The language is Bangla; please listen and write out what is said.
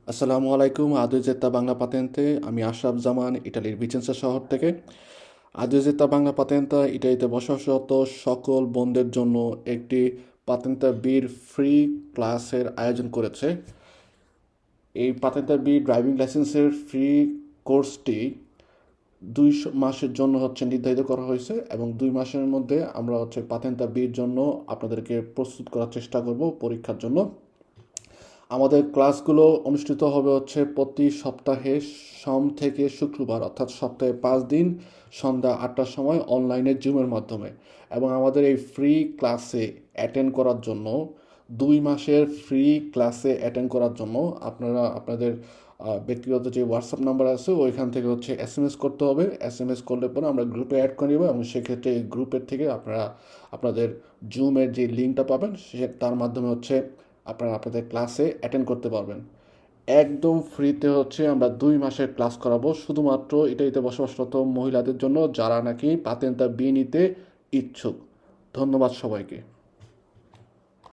আসসালামু আলাইকুম। আদুইজেত্তা বাংলা পাতেন্তে আমি আশরাফ জামান, ইটালির ভিচেন্সা শহর থেকে। আদুইজেত্তা বাংলা পাতেন্তা ইটালিতে বসবাসরত সকল বন্ধুদের জন্য একটি পাতেন্তা বির ফ্রি ক্লাসের আয়োজন করেছে। এই পাতেন্তা বি ড্রাইভিং লাইসেন্সের ফ্রি কোর্সটি 2 মাসের জন্য নির্ধারিত করা হয়েছে, এবং 2 মাসের মধ্যে আমরা পাতেন্তা বির জন্য আপনাদেরকে প্রস্তুত করার চেষ্টা করব পরীক্ষার জন্য। আমাদের ক্লাসগুলো অনুষ্ঠিত হবে প্রতি সপ্তাহে সোম থেকে শুক্রবার, অর্থাৎ সপ্তাহে 5 দিন সন্ধ্যা 8টার সময় অনলাইনে জুমের মাধ্যমে। এবং আমাদের এই ফ্রি ক্লাসে অ্যাটেন্ড করার জন্য 2 মাসের ফ্রি ক্লাসে অ্যাটেন্ড করার জন্য আপনারা আপনাদের ব্যক্তিগত যে হোয়াটসঅ্যাপ নাম্বার আছে ওইখান থেকে SMS করতে হবে। SMS করলে পরে আমরা গ্রুপে অ্যাড করে নেব, এবং সেক্ষেত্রে এই গ্রুপের থেকে আপনারা আপনাদের জুমের যে লিঙ্কটা পাবেন তার মাধ্যমে আপনারা আপনাদের ক্লাসে অ্যাটেন্ড করতে পারবেন। একদম ফ্রিতে আমরা 2 মাসের ক্লাস করাবো, শুধুমাত্র ইটালিতে বসবাসরত মহিলাদের জন্য যারা নাকি পাতেন্তা বি নিতে ইচ্ছুক। ধন্যবাদ সবাইকে।